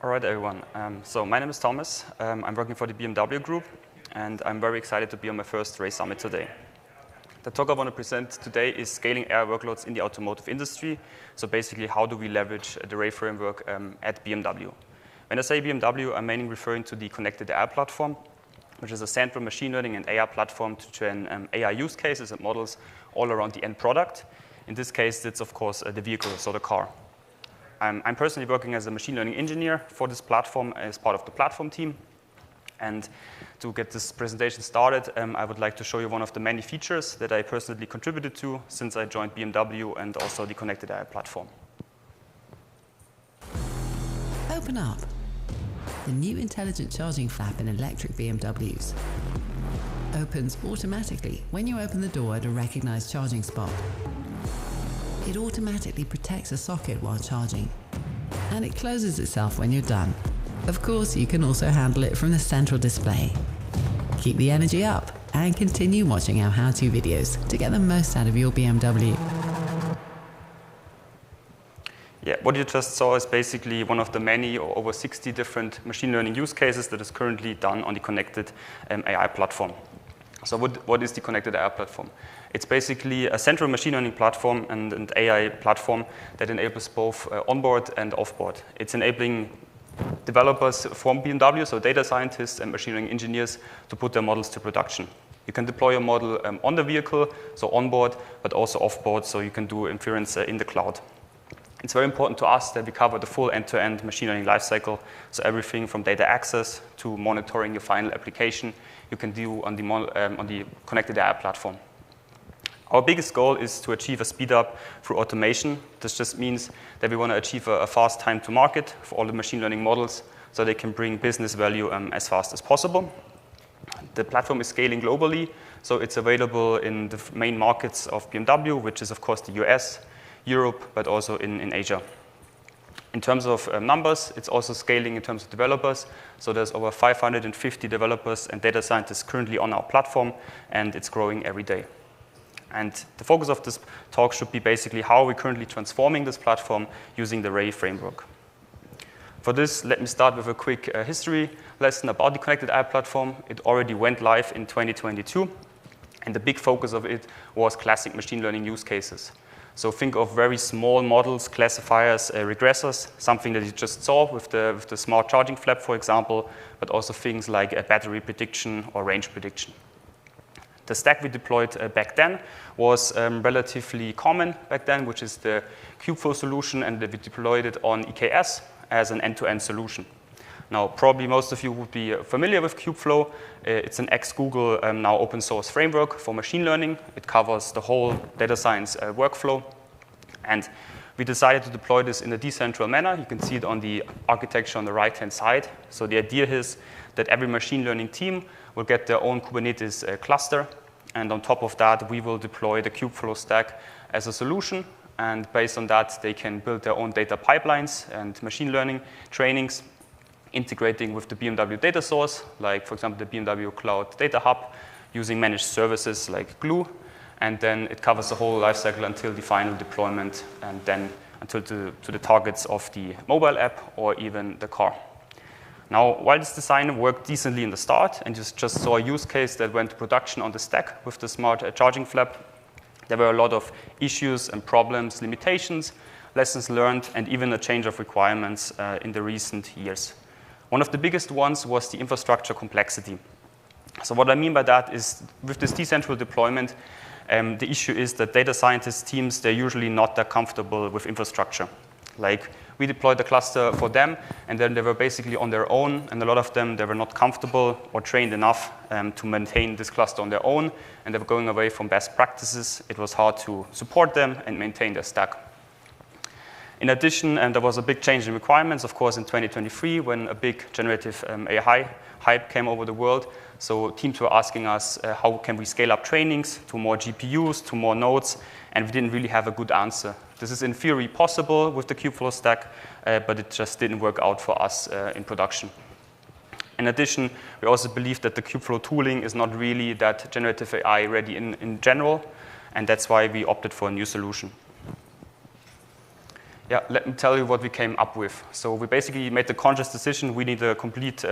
All right, everyone. So my name is Thomas. I'm working for the BMW Group, and I'm very excited to be on my first Ray Summit today. The talk I want to present today is scaling AI workloads in the automotive industry. So basically, how do we leverage the Ray framework at BMW? When I say BMW, I'm mainly referring to the connected AI platform, which is a central machine learning and AI platform to train AI use cases and models all around the end product. In this case, it's, of course, the vehicle, so the car. I'm personally working as a machine learning engineer for this platform as part of the platform team. And to get this presentation started, I would like to show you one of the many features that I personally contributed to since I joined BMW and also the connected AI platform. Open up. The new intelligent charging flap in electric BMWs opens automatically when you open the door at a recognized charging spot. It automatically protects a socket while charging, and it closes itself when you're done. Of course, you can also handle it from the central display. Keep the energy up and continue watching our how-to videos to get the most out of your BMW. Yeah, what you just saw is basically one of the many or over 60 different machine learning use cases that is currently done on the connected AI platform. So what is the connected AI platform? It's basically a central machine learning platform and AI platform that enables both onboard and offboard. It's enabling developers from BMW, so data scientists and machine learning engineers, to put their models to production. You can deploy your model on the vehicle, so onboard, but also offboard, so you can do inference in the cloud. It's very important to us that we cover the full end-to-end machine learning lifecycle, so everything from data access to monitoring your final application you can do on the connected AI platform. Our biggest goal is to achieve a speed up through automation. This just means that we want to achieve a fast time to market for all the machine learning models so they can bring business value as fast as possible. The platform is scaling globally, so it's available in the main markets of BMW, which is, of course, the US, Europe, but also in Asia. In terms of numbers, it's also scaling in terms of developers. So there's over 550 developers and data scientists currently on our platform, and it's growing every day. And the focus of this talk should be basically how we're currently transforming this platform using the Ray framework. For this, let me start with a quick history lesson about the connected AI platform. It already went live in 2022, and the big focus of it was classic machine learning use cases. So think of very small models, classifiers, regressors, something that you just saw with the smart charging flap, for example, but also things like battery prediction or range prediction. The stack we deployed back then was relatively common back then, which is the Kubeflow solution, and we deployed it on EKS as an end-to-end solution. Now, probably most of you would be familiar with Kubeflow. It's an ex-Google now open source framework for machine learning. It covers the whole data science workflow. And we decided to deploy this in a decentralized manner. You can see it on the architecture on the right-hand side. So the idea is that every machine learning team will get their own Kubernetes cluster. And on top of that, we will deploy the Kubeflow stack as a solution. And based on that, they can build their own data pipelines and machine learning trainings, integrating with the BMW data source, like, for example, the BMW Cloud Data Hub, using managed services like Glue. And then it covers the whole lifecycle until the final deployment, and then until to the targets of the mobile app or even the car. Now, while this design worked decently in the start, and you just saw a use case that went to production on the stack with the smart charging flap, there were a lot of issues and problems, limitations, lessons learned, and even a change of requirements in the recent years. One of the biggest ones was the infrastructure complexity. So what I mean by that is, with this decentralized deployment, the issue is that data scientist teams, they're usually not that comfortable with infrastructure. Like, we deployed the cluster for them, and then they were basically on their own, and a lot of them, they were not comfortable or trained enough to maintain this cluster on their own, and they were going away from best practices. It was hard to support them and maintain their stack. In addition, there was a big change in requirements, of course, in 2023, when a big generative AI hype came over the world. So teams were asking us, how can we scale up trainings to more GPUs, to more nodes, and we didn't really have a good answer. This is in theory possible with the Kubeflow stack, but it just didn't work out for us in production. In addition, we also believe that the Kubeflow tooling is not really that generative AI ready in general, and that's why we opted for a new solution. Yeah, let me tell you what we came up with. So we basically made the conscious decision we need a complete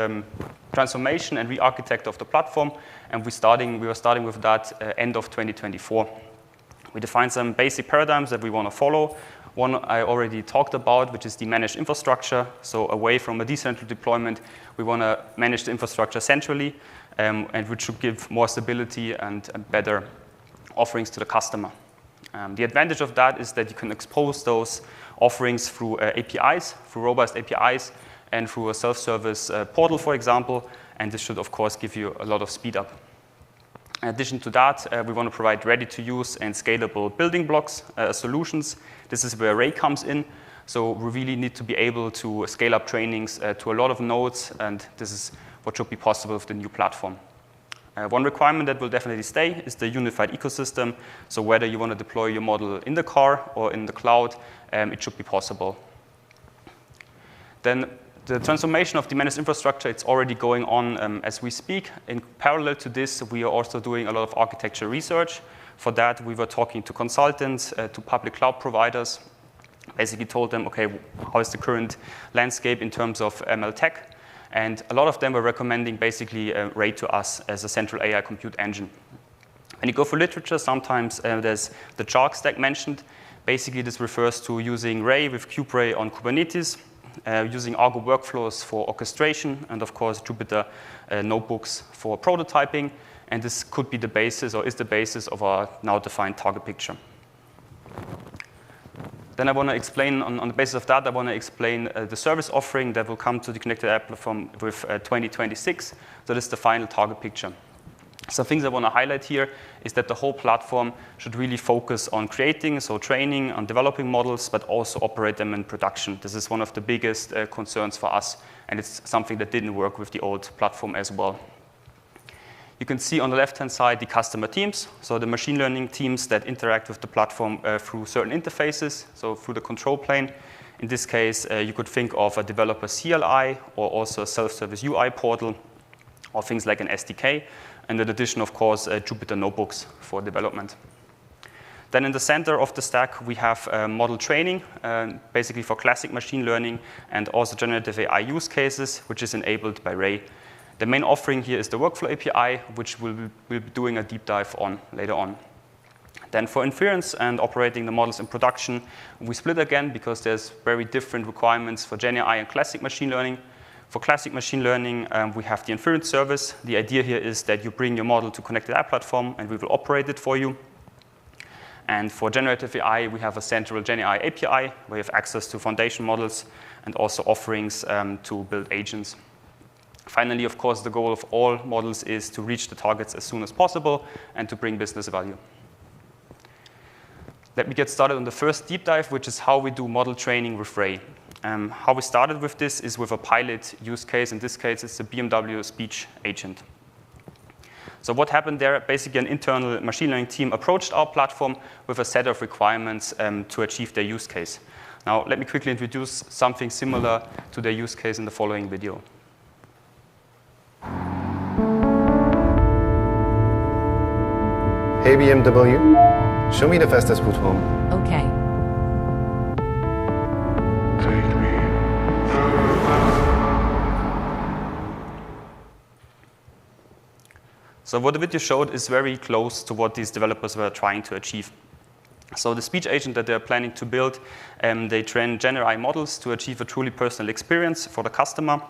transformation and re-architect of the platform, and we were starting with that end of 2024. We defined some basic paradigms that we want to follow. One I already talked about, which is the managed infrastructure. So away from a decentralized deployment, we want to manage the infrastructure centrally, and which should give more stability and better offerings to the customer. The advantage of that is that you can expose those offerings through APIs, through robust APIs, and through a self-service portal, for example, and this should, of course, give you a lot of speed up. In addition to that, we want to provide ready-to-use and scalable building blocks solutions. This is where Ray comes in. So we really need to be able to scale up trainings to a lot of nodes, and this is what should be possible with the new platform. One requirement that will definitely stay is the unified ecosystem. So whether you want to deploy your model in the car or in the cloud, it should be possible. Then the transformation of the managed infrastructure, it's already going on as we speak. In parallel to this, we are also doing a lot of architecture research. For that, we were talking to consultants, to public cloud providers, basically told them, okay, how is the current landscape in terms of ML tech? And a lot of them were recommending basically Ray to us as a central AI compute engine. When you go for literature, sometimes there's the Shark stack mentioned. Basically, this refers to using Ray with KubeRay on Kubernetes, using Argo workflows for orchestration, and of course, Jupyter notebooks for prototyping. And this could be the basis, or is the basis, of our now defined target picture. Then I want to explain, on the basis of that, I want to explain the service offering that will come to the Connected AI platform with 2026. So this is the final target picture. Some things I want to highlight here is that the whole platform should really focus on creating, so training, on developing models, but also operate them in production. This is one of the biggest concerns for us, and it's something that didn't work with the old platform as well. You can see on the left-hand side the customer teams, so the machine learning teams that interact with the platform through certain interfaces, so through the control plane. In this case, you could think of a developer CLI or also a self-service UI portal or things like an SDK, and in addition, of course, Jupyter notebooks for development. Then in the center of the stack, we have model training, basically for classic machine learning, and also generative AI use cases, which is enabled by Ray. The main offering here is the Workflow API, which we'll be doing a deep dive on later on. Then for inference and operating the models in production, we split again because there's very different requirements for GenAI and classic machine learning. For classic machine learning, we have the inference service. The idea here is that you bring your model to Connected AI platform, and we will operate it for you. And for generative AI, we have a central GenAI API, where you have access to foundation models and also offerings to build agents. Finally, of course, the goal of all models is to reach the targets as soon as possible and to bring business value. Let me get started on the first deep dive, which is how we do model training with Ray. How we started with this is with a pilot use case. In this case, it's the BMW speech agent. So what happened there? Basically, an internal machine learning team approached our platform with a set of requirements to achieve their use case. Now, let me quickly introduce something similar to their use case in the following video. Hey BMW, show me the fastest route home. Okay. Take me So what the video showed is very close to what these developers were trying to achieve. So the speech agent that they're planning to build, they train GenAI models to achieve a truly personal experience for the customer.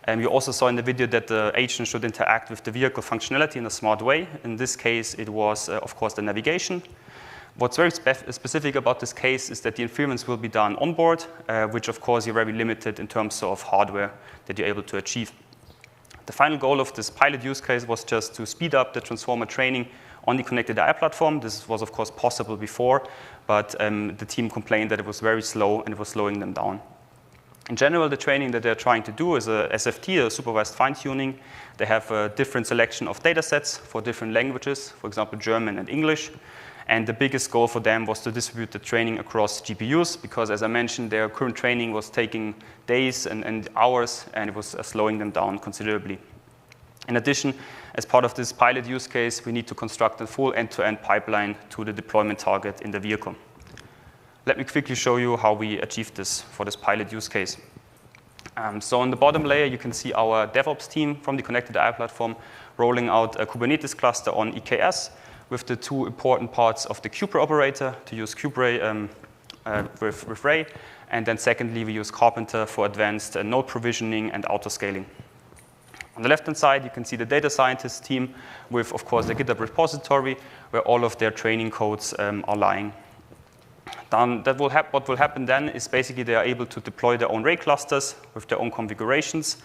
You also saw in the video that the agent should interact with the vehicle functionality in a smart way. In this case, it was, of course, the navigation. What's very specific about this case is that the inference will be done on board, which, of course, you're very limited in terms of hardware that you're able to achieve. The final goal of this pilot use case was just to speed up the transformer training on the Connected AI platform. This was, of course, possible before, but the team complained that it was very slow and it was slowing them down. In general, the training that they're trying to do is a SFT, a supervised fine-tuning. They have a different selection of data sets for different languages, for example, German and English. And the biggest goal for them was to distribute the training across GPUs, because, as I mentioned, their current training was taking days and hours, and it was slowing them down considerably. In addition, as part of this pilot use case, we need to construct a full end-to-end pipeline to the deployment target in the vehicle. Let me quickly show you how we achieved this for this pilot use case. So on the bottom layer, you can see our DevOps team from the Connected AI platform rolling out a Kubernetes cluster on EKS with the two important parts of the kuberay operator to use kuberay with Ray. And then secondly, we use Carpenter for advanced node provisioning and auto-scaling. On the left-hand side, you can see the data scientist team with, of course, the GitHub repository where all of their training codes are lying. What will happen then is basically they are able to deploy their own Ray clusters with their own configurations.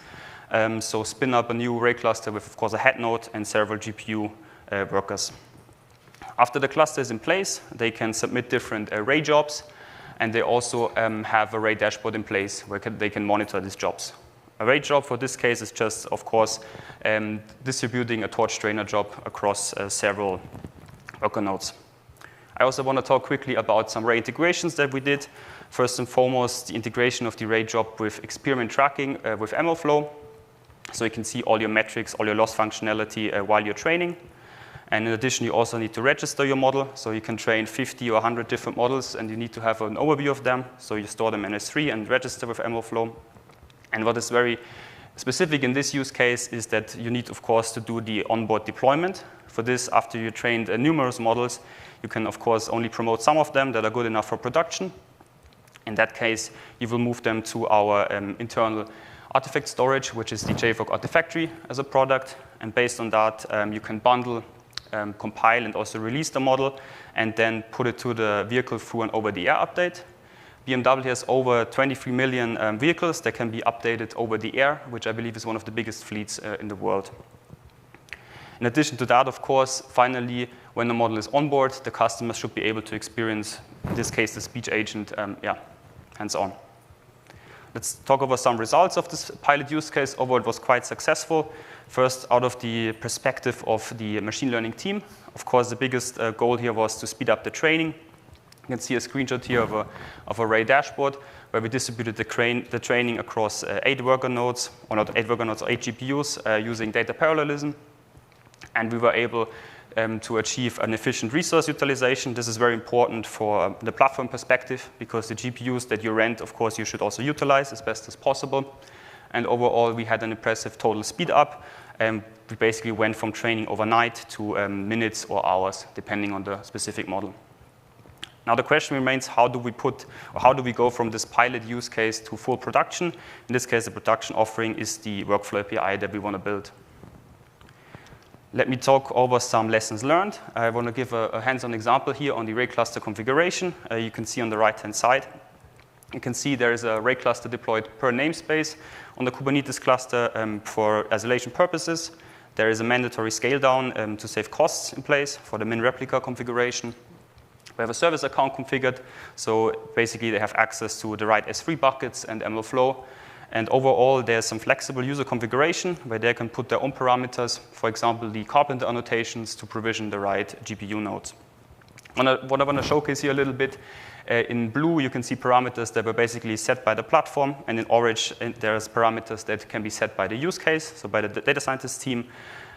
So spin up a new Ray cluster with, of course, a head node and several GPU workers. After the cluster is in place, they can submit different Ray jobs, and they also have a Ray dashboard in place where they can monitor these jobs. A Ray job for this case is just, of course, distributing a torch trainer job across several worker nodes. I also want to talk quickly about some Ray integrations that we did. First and foremost, the integration of the Ray job with experiment tracking with MLflow. So you can see all your metrics, all your loss functionality while you're training. And in addition, you also need to register your model. So you can train 50 or 100 different models, and you need to have an overview of them. So you store them in S3 and register with MLflow. And what is very specific in this use case is that you need, of course, to do the onboard deployment. For this, after you trained numerous models, you can, of course, only promote some of them that are good enough for production. In that case, you will move them to our internal artifact storage, which is the JFrog Artifactory as a product. And based on that, you can bundle, compile, and also release the model, and then put it to the vehicle through an over-the-air update. BMW has over 23 million vehicles that can be updated over the air, which I believe is one of the biggest fleets in the world. In addition to that, of course, finally, when the model is on board, the customer should be able to experience, in this case, the speech agent, hands-on. Let's talk over some results of this pilot use case. Overall, it was quite successful. First, out of the perspective of the machine learning team, of course, the biggest goal here was to speed up the training. You can see a screenshot here of a Ray dashboard where we distributed the training across 8 worker nodes, or not 8 worker nodes, or 8 GPUs using data parallelism. And we were able to achieve an efficient resource utilization. This is very important for the platform perspective because the GPUs that you rent, of course, you should also utilize as best as possible. And overall, we had an impressive total speed up. We basically went from training overnight to minutes or hours, depending on the specific model. Now the question remains, how do we go from this pilot use case to full production? In this case, the production offering is the Workflow API that we want to build. Let me talk over some lessons learned. I want to give a hands-on example here on the Ray cluster configuration. You can see on the right-hand side. You can see there is a Ray cluster deployed per namespace on the Kubernetes cluster for isolation purposes. There is a mandatory scale down to save costs in place for the min replica configuration. We have a service account configured, so basically they have access to the right S3 buckets and MLflow. And overall, there's some flexible user configuration where they can put their own parameters, for example, the Carpenter annotations to provision the right GPU nodes. What I want to showcase here a little bit, in blue, you can see parameters that were basically set by the platform, and in orange, there's parameters that can be set by the use case, so by the data scientist team.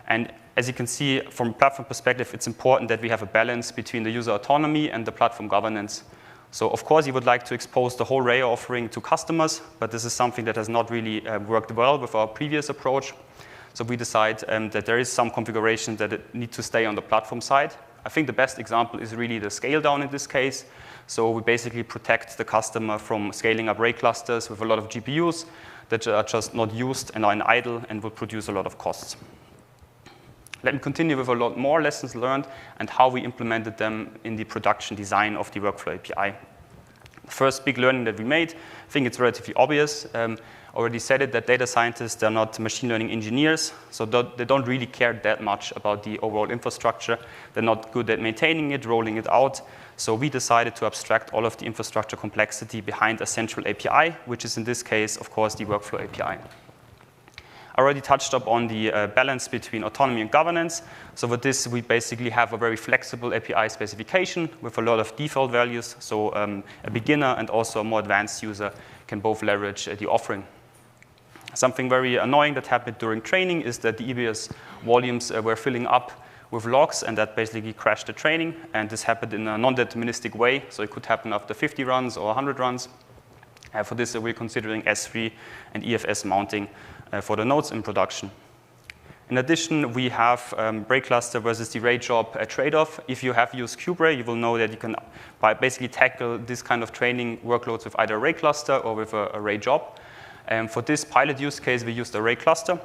And as you can see, from a platform perspective, it's important that we have a balance between the user autonomy and the platform governance. So of course, you would like to expose the whole Ray offering to customers, but this is something that has not really worked well with our previous approach. So we decide that there is some configuration that need to stay on the platform side. I think the best example is really the scale down in this case. So we basically protect the customer from scaling up Ray clusters with a lot of GPUs that are just not used and are in idle and will produce a lot of costs. Let me continue with a lot more lessons learned and how we implemented them in the production design of the Workflow API. The first big learning that we made, I think it's relatively obvious. Already said it, that data scientists, they're not machine learning engineers, so they don't really care that much about the overall infrastructure. They're not good at maintaining it, rolling it out. So we decided to abstract all of the infrastructure complexity behind a central API, which is in this case, of course, the Workflow API. I already touched up on the balance between autonomy and governance. So with this, we basically have a very flexible API specification with a lot of default values. So a beginner and also a more advanced user can both leverage the offering. Something very annoying that happened during training is that the EBS volumes were filling up with logs, and that basically crashed the training. And this happened in a non-deterministic way, so it could happen after 50 runs or 100 runs. For this, we're considering S3 and EFS mounting for the nodes in production. In addition, we have Ray cluster versus the Ray job trade-off. If you have used kubeRay, you will know that you can basically tackle this kind of training workloads with either a Ray cluster or with a Ray job. For this pilot use case, we used a Ray cluster,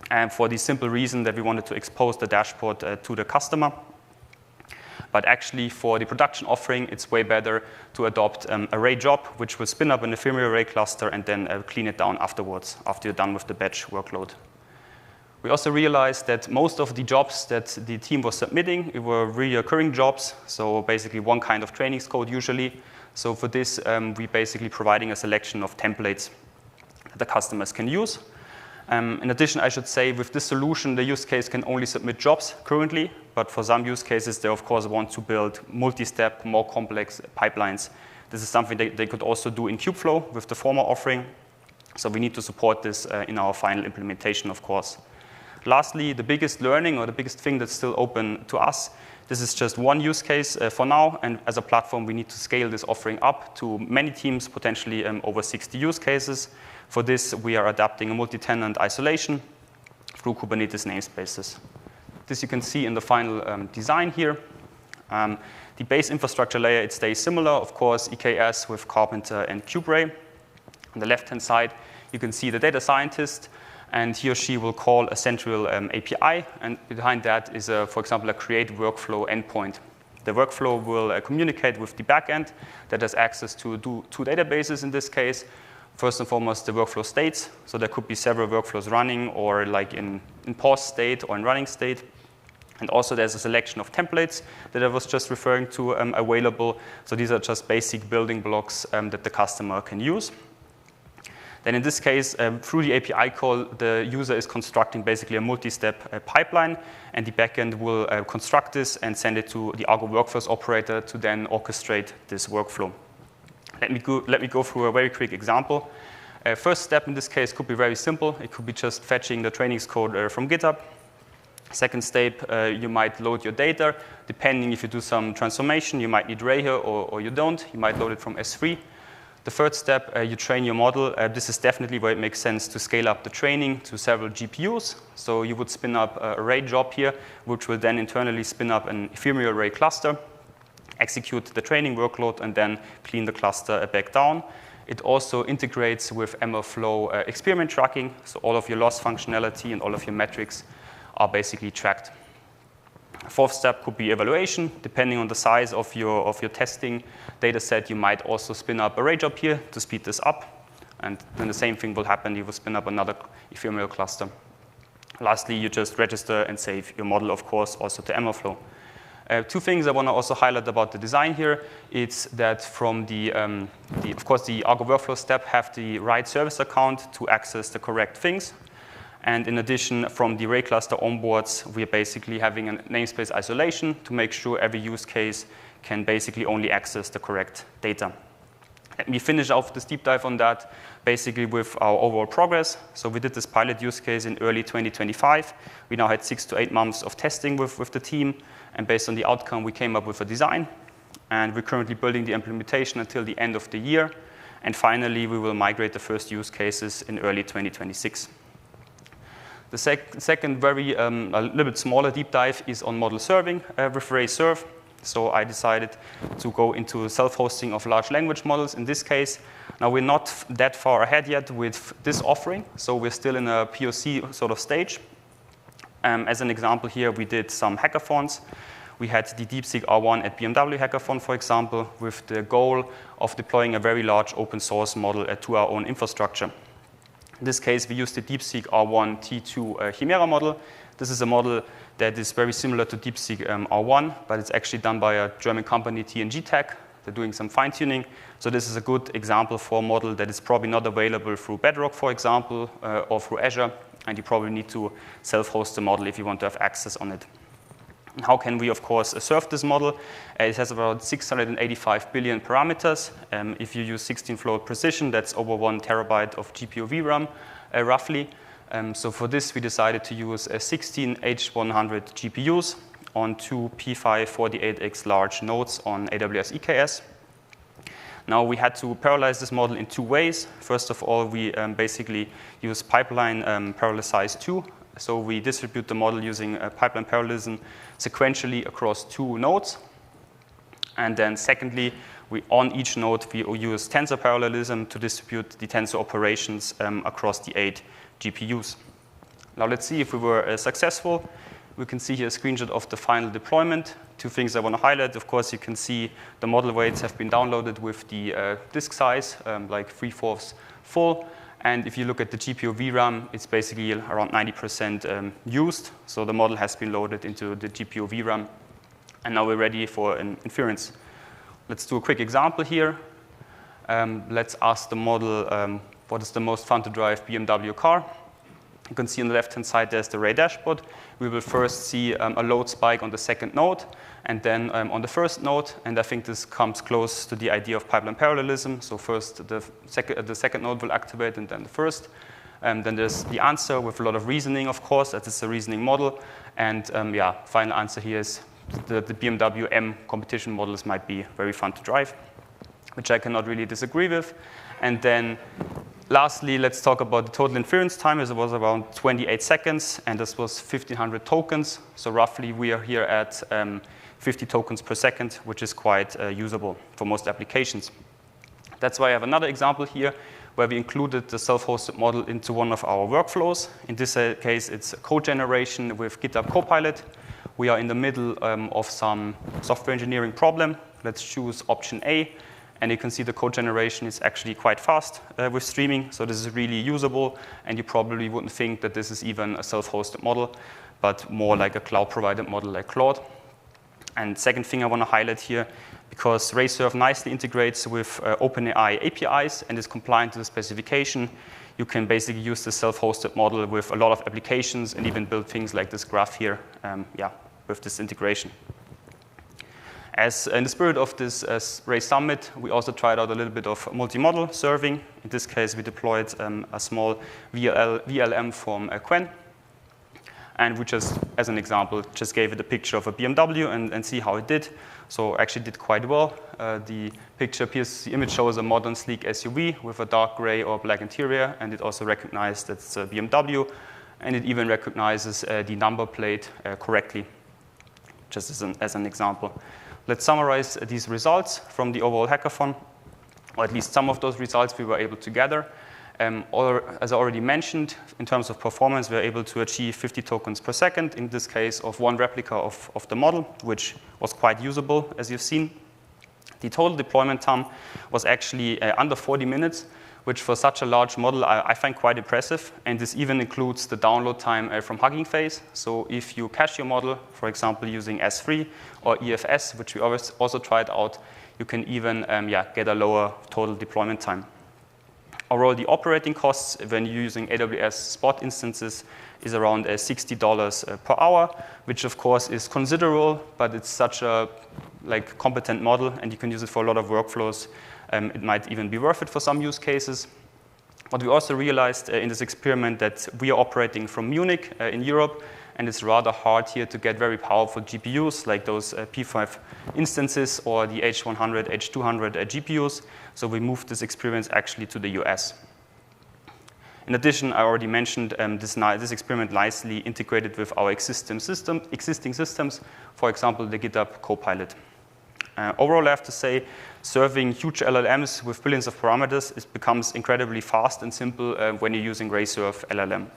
and for the simple reason that we wanted to expose the dashboard to the customer. But actually, for the production offering, it's way better to adopt a Ray job, which will spin up an ephemeral Ray cluster and then clean it down afterwards, after you're done with the batch workload. We also realized that most of the jobs that the team was submitting were recurring jobs, so basically one kind of training code usually. So for this, we're basically providing a selection of templates that the customers can use. In addition, I should say, with this solution, the use case can only submit jobs currently, but for some use cases, they of course want to build multi-step, more complex pipelines. This is something they could also do in Kubeflow with the former offering, so we need to support this in our final implementation, of course. Lastly, the biggest learning or the biggest thing that's still open to us, this is just one use case for now, and as a platform, we need to scale this offering up to many teams, potentially over 60 use cases. For this, we are adapting a multi-tenant isolation through Kubernetes namespaces. This you can see in the final design here. The base infrastructure layer, it stays similar, of course, EKS with Carpenter and kubeRay. On the left-hand side, you can see the data scientist, and he or she will call a central API, and behind that is, for example, a create workflow endpoint. The workflow will communicate with the backend that has access to two databases in this case. First and foremost, the workflow states. So there could be several workflows running or like in pause state or in running state. And also there's a selection of templates that I was just referring to available. So these are just basic building blocks that the customer can use. Then in this case, through the API call, the user is constructing basically a multi-step pipeline, and the backend will construct this and send it to the Argo workforce operator to then orchestrate this workflow. Let me go through a very quick example. First step in this case could be very simple. It could be just fetching the trainings code from GitHub. Second step, you might load your data. Depending if you do some transformation, you might need Ray here or you don't. You might load it from S3. The third step, you train your model. This is definitely where it makes sense to scale up the training to several GPUs. So you would spin up a Ray job here, which will then internally spin up an ephemeral Ray cluster, execute the training workload, and then clean the cluster back down. It also integrates with MLflow experiment tracking, so all of your loss functionality and all of your metrics are basically tracked. Fourth step could be evaluation. Depending on the size of your testing data set, you might also spin up a Ray job here to speed this up. And then the same thing will happen. You will spin up another ephemeral cluster. Lastly, you just register and save your model, of course, also to MLflow. Two things I want to also highlight about the design here. It's that from of course, the Argo workflow step have the right service account to access the correct things. And in addition, from the Ray cluster onboards, we're basically having a namespace isolation to make sure every use case can basically only access the correct data. Let me finish off this deep dive on that, basically with our overall progress. So we did this pilot use case in early 2025. We now had 6 to 8 months of testing with the team. And based on the outcome, we came up with a design. And we're currently building the implementation until the end of the year. And finally, we will migrate the first use cases in early 2026. The second very, a little bit smaller deep dive is on model serving with Ray Serve. So I decided to go into self-hosting of large language models in this case. Now, we're not that far ahead yet with this offering, so we're still in a POC sort of stage. As an example here, we did some hackathons. We had the DeepSeek R1 at BMW hackathon, for example, with the goal of deploying a very large open source model to our own infrastructure. In this case, we used the DeepSeek R1 T2 Chimera model. This is a model that is very similar to DeepSeek R1, but it's actually done by a German company, TNG Tech. They're doing some fine-tuning. So this is a good example for a model that is probably not available through Bedrock, for example, or through Azure. And you probably need to self-host the model if you want to have access on it. And how can we, of course, serve this model? It has about 685 billion parameters. If you use 16-float precision, that's over 1 terabyte of GPU VRAM, roughly. So for this, we decided to use 16 H100 GPUs on 2 P548X large nodes on AWS EKS. Now, we had to parallelize this model in 2 ways. First of all, we basically use pipeline parallelize 2. So we distribute the model using pipeline parallelism sequentially across 2 nodes. And then secondly, on each node, we use tensor parallelism to distribute the tensor operations across the 8 GPUs. Now let's see if we were successful. We can see here a screenshot of the final deployment. 2 things I want to highlight. Of course, you can see the model weights have been downloaded with the disk size, like 3/4 full. And if you look at the GPU VRAM, it's basically around 90% used. So the model has been loaded into the GPU VRAM. And now we're ready for an inference. Let's do a quick example here. Let's ask the model what is the most fun to drive BMW car. You can see on the left-hand side there's the Ray dashboard. We will first see a load spike on the second node, and then on the first node. And I think this comes close to the idea of pipeline parallelism. So first the second node will activate, and then the first. Then there's the answer with a lot of reasoning, of course. That is a reasoning model. And yeah, final answer here is the BMW M competition models might be very fun to drive, which I cannot really disagree with. And then lastly, let's talk about the total inference time. It was around 28 seconds, and this was 1,500 tokens. So roughly, we are here at 50 tokens per second, which is quite usable for most applications. That's why I have another example here, where we included the self-hosted model into one of our workflows. In this case, it's code generation with GitHub Copilot. We are in the middle of some software engineering problem. Let's choose option A. And you can see the code generation is actually quite fast with streaming. So this is really usable. And you probably wouldn't think that this is even a self-hosted model, but more like a cloud-provided model like Claude. And second thing I want to highlight here, because Rayserve nicely integrates with OpenAI APIs and is compliant to the specification, you can basically use the self-hosted model with a lot of applications and even build things like this graph here with this integration. As in the spirit of this Ray Summit, we also tried out a little bit of multi-model serving. In this case, we deployed a small VLM from Qwen. And we just, as an example, just gave it a picture of a BMW and see how it did. So actually did quite well. The image shows a modern, sleek SUV with a dark gray or black interior, and it also recognized that it's a BMW, and it even recognizes the number plate correctly, just as an example. Let's summarize these results from the overall hackathon, or at least some of those results we were able to gather. As I already mentioned, in terms of performance, we were able to achieve 50 tokens per second, in this case of one replica of the model, which was quite usable, as you've seen. The total deployment time was actually under 40 minutes, which for such a large model I find quite impressive. And this even includes the download time from Hugging Face. So if you cache your model, for example, using S3 or EFS, which we also tried out, you can even get a lower total deployment time. Overall, the operating costs when you're using AWS Spot instances is around $60 per hour, which of course is considerable, but it's such a competent model, and you can use it for a lot of workflows. It might even be worth it for some use cases. But we also realized in this experiment that we are operating from Munich in Europe, and it's rather hard here to get very powerful GPUs like those P5 instances or the H100, H200 GPUs. So we moved this experiment actually to the US. In addition, I already mentioned this experiment nicely integrated with our existing systems, for example, the GitHub Copilot. Overall, I have to say, serving huge LLMs with billions of parameters, it becomes incredibly fast and simple when you're using Rayserve LLM.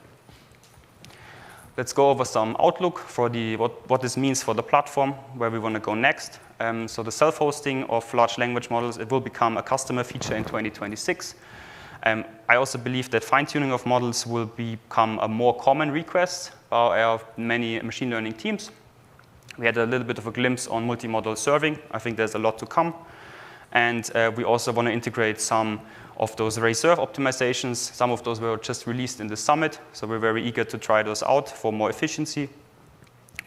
Let's go over some outlook for what this means for the platform, where we want to go next. So the self-hosting of large language models, it will become a customer feature in 2026. I also believe that fine-tuning of models will become a more common request by our many machine learning teams. We had a little bit of a glimpse on multi-model serving. I think there's a lot to come. And we also want to integrate some of those Rayserve optimizations. Some of those were just released in the summit, so we're very eager to try those out for more efficiency.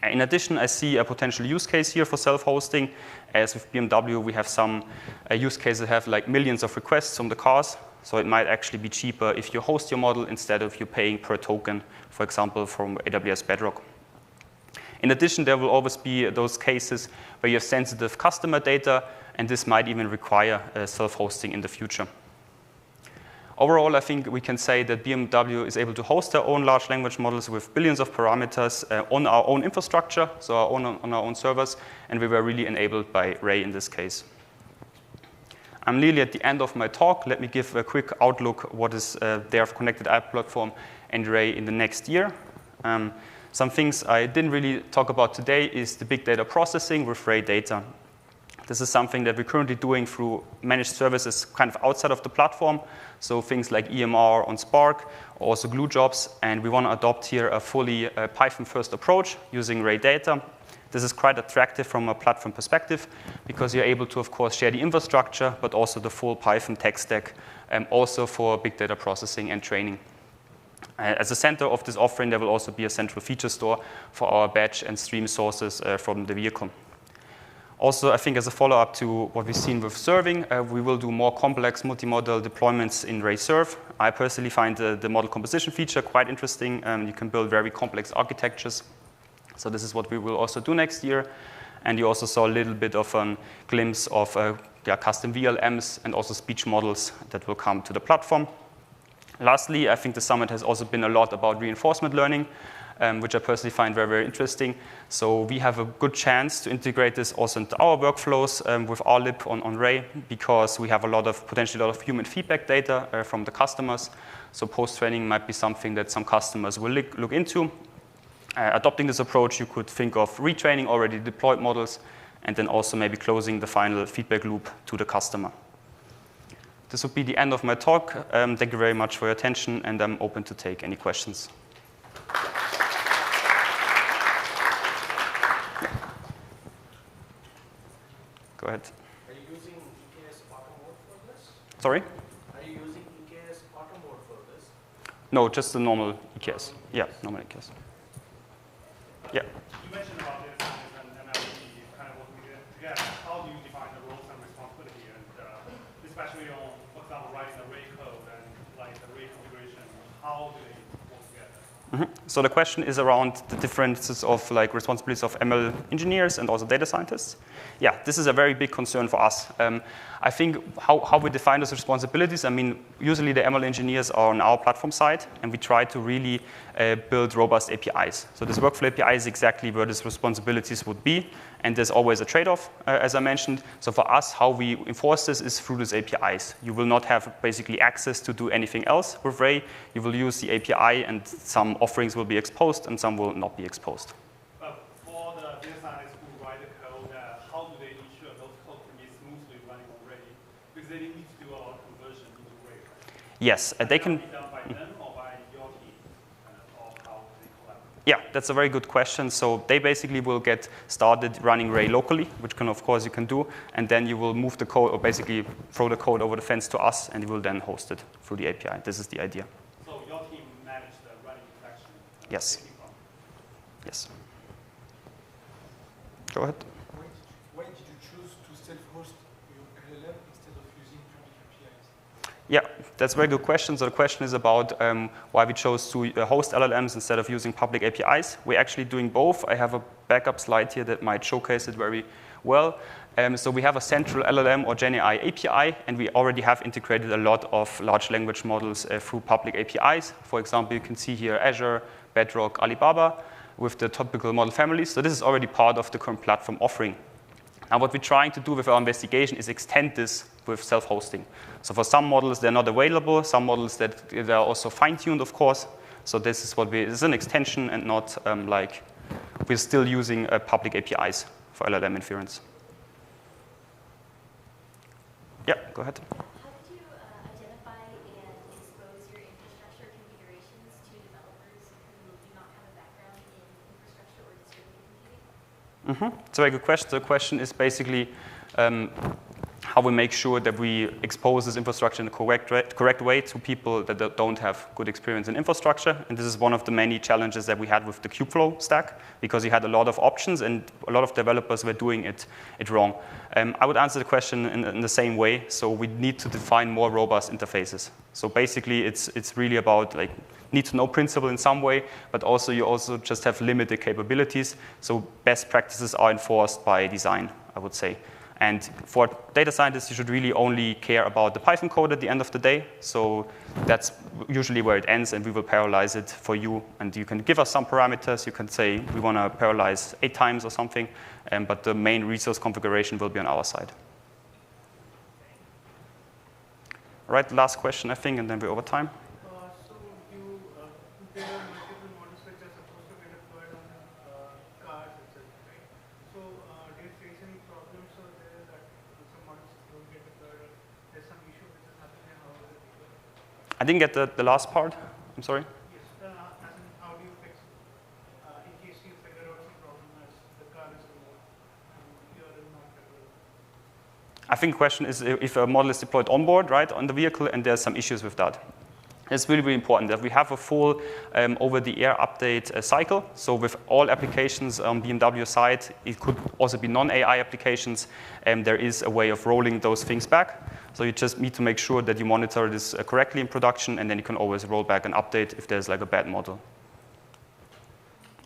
In addition, I see a potential use case here for self-hosting. As with BMW, we have some use cases that have like millions of requests from the cars. So it might actually be cheaper if you host your model instead of you paying per token, for example, from AWS Bedrock. In addition, there will always be those cases where you have sensitive customer data, and this might even require self-hosting in the future. Overall, I think we can say that BMW is able to host their own large language models with billions of parameters on our own infrastructure, so on our own servers, and we were really enabled by Ray in this case. I'm nearly at the end of my talk. Let me give a quick outlook what is their connected app platform and Ray in the next year. Some things I didn't really talk about today is the big data processing with Ray data. This is something that we're currently doing through managed services kind of outside of the platform, so things like EMR on Spark, or also glue jobs, and we want to adopt here a fully Python-first approach using Ray data. This is quite attractive from a platform perspective because you're able to, of course, share the infrastructure, but also the full Python tech stack, also for big data processing and training. As a center of this offering, there will also be a central feature store for our batch and stream sources from the vehicle. Also, I think as a follow-up to what we've seen with serving, we will do more complex multimodal deployments in Ray Serve. I personally find the model composition feature quite interesting. You can build very complex architectures. So this is what we will also do next year. And you also saw a little bit of a glimpse of custom VLMs and also speech models that will come to the platform. Lastly, I think the summit has also been a lot about reinforcement learning, which I personally find very, very interesting. So we have a good chance to integrate this also into our workflows with RLib on Ray, because we have potentially a lot of human feedback data from the customers. So post-training might be something that some customers will look into. Adopting this approach, you could think of retraining already deployed models, and then also maybe closing the final feedback loop to the customer. This would be the end of my talk. Thank you very much for your attention, and I'm open to take any questions. Go ahead. Are you using EKS Automotive for this? Sorry? Are you using EKS Automotive for this? No, just the normal EKS. Yeah, normal EKS. Yeah. You mentioned about data science and MLOps kind of working together. How do you define the roles and responsibility, and especially on, for example, writing the Ray code and like the Ray configuration? How do they work together? So the question is around the differences of like responsibilities of ML engineers and also data scientists. Yeah, this is a very big concern for us. I think how we define those responsibilities, I mean, usually the ML engineers are on our platform side, and we try to really build robust APIs. So this workflow API is exactly where these responsibilities would be, and there's always a trade-off, as I mentioned. So for us, how we enforce this is through these APIs. You will not have basically access to do anything else with Ray. You will use the API, and some offerings will be exposed, and some will not be exposed. But for the data scientists who write the code, how do they ensure those code can be smoothly running on Ray? Because they need to do a lot of conversion into Ray. Yes, they can. Be done by them or by your team, or how they collaborate? Yeah, that's a very good question. So they basically will get started running Ray locally, which can, of course, you can do, and then you will move the code, or basically throw the code over the fence to us, and you will then host it through the API. This is the idea. So your team managed the running protection? Yes. Yes. Go ahead. Why did you choose to self-host your LLM instead of using public APIs? Yeah, that's a very good question. So the question is about why we chose to host LLMs instead of using public APIs. We're actually doing both. I have a backup slide here that might showcase it very well. So we have a central LLM or GenAI API, and we already have integrated a lot of large language models through public APIs. For example, you can see here Azure, Bedrock, Alibaba, with the topical model families. So this is already part of the current platform offering. Now what we're trying to do with our investigation is extend this with self-hosting. So for some models, they're not available. Some models that they're also fine-tuned, of course. So this is this is an extension and not like we're still using public APIs for LLM inference. Yeah, go ahead. How did you identify and expose your infrastructure configurations to developers who do not have a background in infrastructure or distributed computing? It's a very good question. The question is basically, how we make sure that we expose this infrastructure in the correct way to people that don't have good experience in infrastructure. And this is one of the many challenges that we had with the Kubeflow stack, because you had a lot of options and a lot of developers were doing it wrong. I would answer the question in the same way. So we need to define more robust interfaces. So basically, it's really about like need-to-know principle in some way, but also you also just have limited capabilities. So best practices are enforced by design, I would say. And for data scientists, you should really only care about the Python code at the end of the day. So that's usually where it ends, and we will parallelize it for you. And you can give us some parameters. You can say we want to parallelize 8 times or something, but the main resource configuration will be on our side. All right, last question, I think, and then we're over time. So there are multiple models which are supposed to be deployed on cars, etc. Right? So do you face any problems or there that some models don't get deployed, or there's some issue which is happening, and how will it be deployed? I didn't get the last part. I'm sorry. Yes, as in how do you fix in case you figure out some problem as the car is remote and you are not capable? I think the question is if a model is deployed on board, right, on the vehicle, and there's some issues with that. It's really, really important that we have a full over-the-air update cycle. So with all applications on BMW side, it could also be non-AI applications, and there is a way of rolling those things back. So you just need to make sure that you monitor this correctly in production, and then you can always roll back an update if there's like a bad model.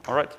All right.